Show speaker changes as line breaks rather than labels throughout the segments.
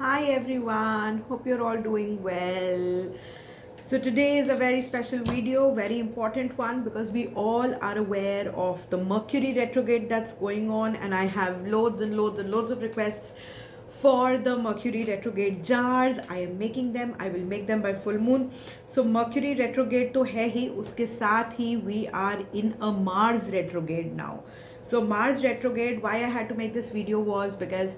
Hi everyone, hope you're all doing well. So today is a very special video, very important one because we all are aware of the Mercury retrograde that's going on, and I have loads and loads and loads of requests for the Mercury retrograde jars. I am making them. I will make them by full moon. So Mercury retrograde तो है ही, उसके साथ ही we are in a Mars retrograde now. So Mars retrograde, why I had to make this video was because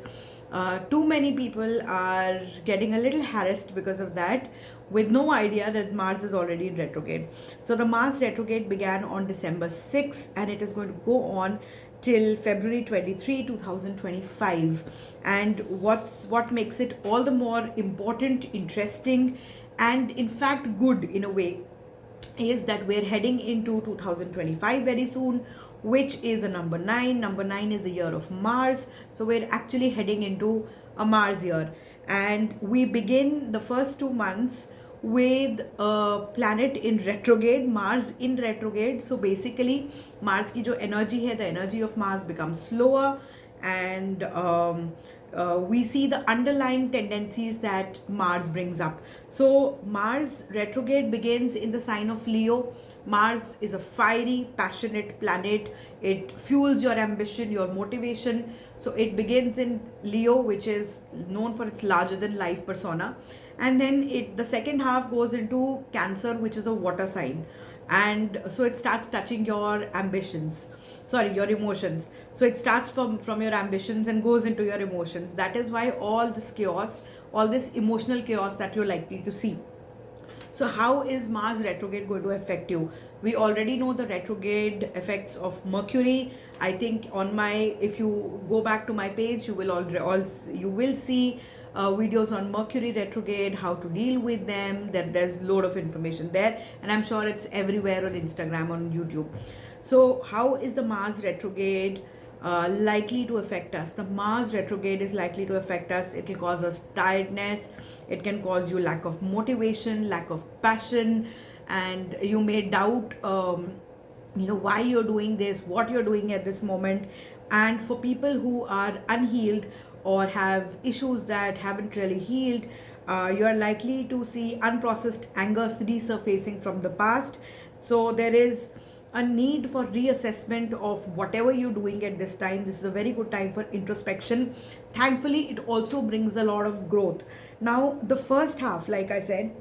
too many people are getting a little harassed because of that, with no idea that Mars is already in retrograde. So the Mars retrograde began on December 6th and it is going to go on till February 23, 2025. And what makes it all the more important, interesting, and in fact good in a way is that we're heading into 2025 very soon, which is a number 9. Number 9 is the year of Mars. So we're actually heading into a Mars year. And we begin the first 2 months with a planet in retrograde, Mars in retrograde. So basically, Mars की जो energy है, the energy of Mars becomes slower, and we see the underlying tendencies that Mars brings up. So Mars retrograde begins in the sign of Leo. Mars is a fiery, passionate planet. It fuels your ambition, your motivation. So it begins in Leo, which is known for its larger than life persona. And then the second half goes into Cancer, which is a water sign. And so it starts touching your ambitions, sorry, your emotions. So it starts from your ambitions and goes into your emotions. That is why all this chaos, all this emotional chaos that you're likely to see. So how is Mars retrograde going to affect you? We already know the retrograde effects of Mercury. I think if you go back to my page, you will see videos on Mercury retrograde, how to deal with them. There's load of information there, and I'm sure it's everywhere on Instagram, on YouTube. So how is the Mars retrograde likely to affect us? The Mars retrograde is likely to affect us. It will cause us tiredness. It can cause you lack of motivation, lack of passion, and you may doubt why you're doing this, what you're doing at this moment. And for people who are unhealed or have issues that haven't really healed, you are likely to see unprocessed anger resurfacing from the past. So there is a need for reassessment of whatever you're doing at this time. This is a very good time for introspection. Thankfully, it also brings a lot of growth. Now, the first half, like I said,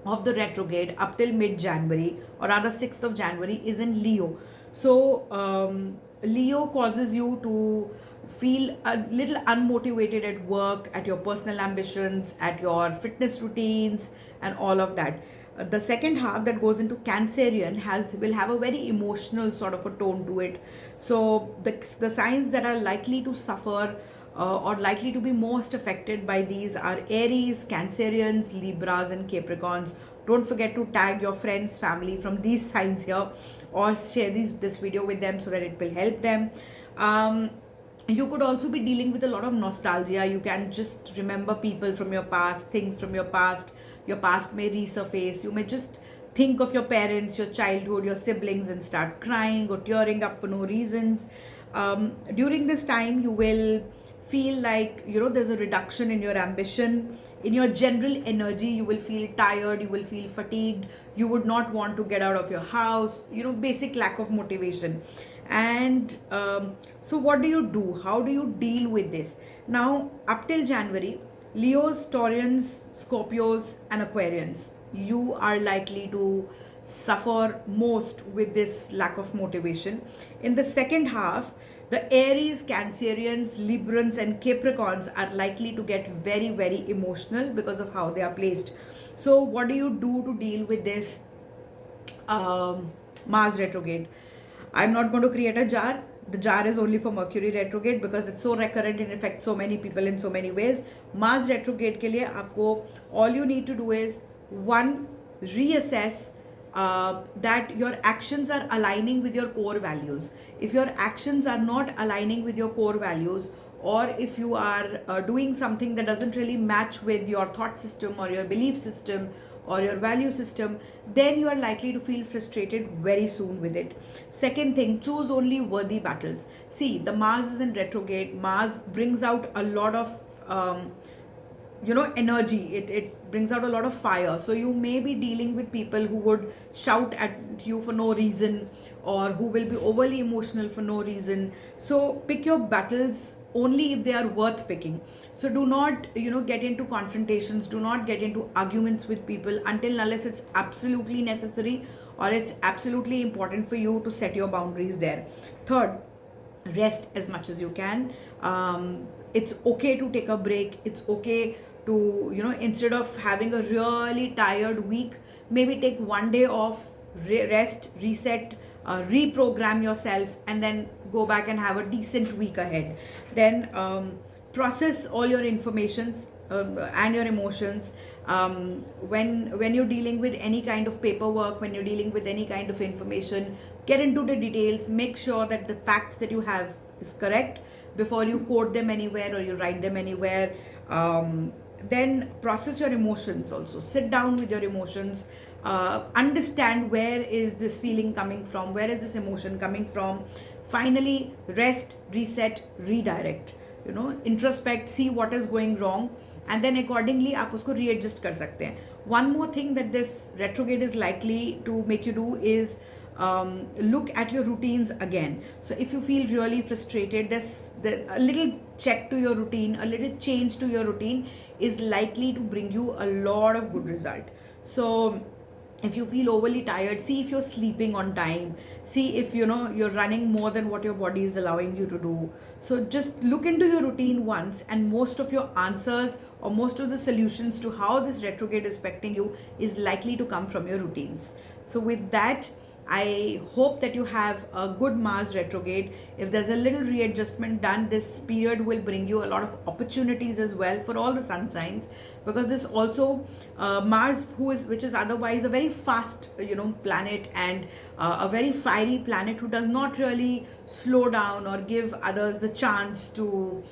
of the retrograde up till mid-January, or rather 6th of January, is in Leo. So Leo causes you to feel a little unmotivated at work, at your personal ambitions, at your fitness routines, and all of that. The second half that goes into Cancerian will have a very emotional sort of a tone to it. So the signs that are likely to suffer or likely to be most affected by these are Aries, Cancerians, Libras, and Capricorns. Don't forget to tag your friends, family from these signs here, or share this video with them so that it will help them. You could also be dealing with a lot of nostalgia. You can just remember people from your past, things from your past. Your past may resurface. You may just think of your parents, your childhood, your siblings, and start crying or tearing up for no reasons. During this time, you will feel like there's a reduction in your ambition, in your general energy. You will feel tired, you will feel fatigued, you would not want to get out of your house, basic lack of motivation. And so what do you do? How do you deal with this? Now, up till January, Leos, Taurians, Scorpios, and Aquarians, you are likely to suffer most with this lack of motivation. In the second half, the Aries, Cancerians, Librans, and Capricorns are likely to get very, very emotional because of how they are placed. So what do you do to deal with this Mars retrograde? I'm not going to create a jar. The jar is only for Mercury retrograde because it's so recurrent and affects so many people in so many ways. Mars retrograde के लिए आपको all you need to do is, one, reassess that your actions are aligning with your core values. If your actions are not aligning with your core values, or if you are doing something that doesn't really match with your thought system or your belief system or your value system, then you are likely to feel frustrated very soon with it. Second thing, choose only worthy battles. See, the Mars is in retrograde. Mars brings out a lot of energy. It brings out a lot of fire. So you may be dealing with people who would shout at you for no reason, or who will be overly emotional for no reason. So pick your battles only if they are worth picking. So do not get into confrontations, do not get into arguments with people until unless it's absolutely necessary, or it's absolutely important for you to set your boundaries there. Third, rest as much as you can. It's okay to take a break. It's okay to, instead of having a really tired week, maybe take one day off, rest, reset, reprogram yourself, and then go back and have a decent week ahead. Then process all your informations and your emotions. When you're dealing with any kind of paperwork, when you're dealing with any kind of information, get into the details. Make sure that the facts that you have is correct before you quote them anywhere or you write them anywhere. Then process your emotions also. Sit down with your emotions. Understand where is this feeling coming from, where is this emotion coming from. Finally, rest, reset, redirect. Introspect, see what is going wrong, and then accordingly आप उसको readjust कर सकते हैं. One more thing that this retrograde is likely to make you do is look at your routines again. So if you feel really frustrated, a little check to your routine, a little change to your routine is likely to bring you a lot of good result. So if you feel overly tired, see if you're sleeping on time, see if you're running more than what your body is allowing you to do. So just look into your routine once, and most of your answers or most of the solutions to how this retrograde is affecting you is likely to come from your routines. So with that, I hope that you have a good Mars retrograde. If there's a little readjustment done, this period will bring you a lot of opportunities as well for all the sun signs, because this also Mars, which is otherwise a very fast planet, and a very fiery planet who does not really slow down or give others the chance to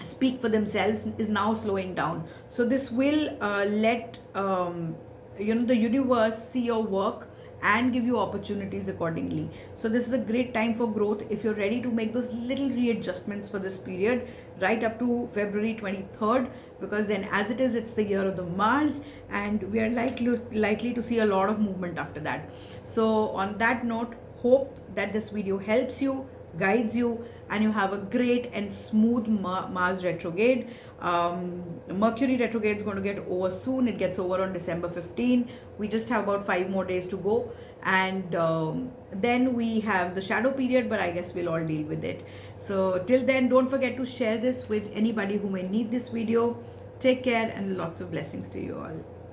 speak for themselves, is now slowing down. So this will let the universe see your work and give you opportunities accordingly. So this is a great time for growth if you're ready to make those little readjustments for this period right up to February 23rd, because then as it is, it's the year of the Mars, and we are likely to see a lot of movement after that. So on that note, hope that this video helps you, guides you, and you have a great and smooth Mars retrograde. Mercury retrograde is going to get over soon. It gets over on December 15. We just have about 5 more days to go, and then we have the shadow period, but I guess we'll all deal with it. So till then, don't forget to share this with anybody who may need this video. Take care, and lots of blessings to you all.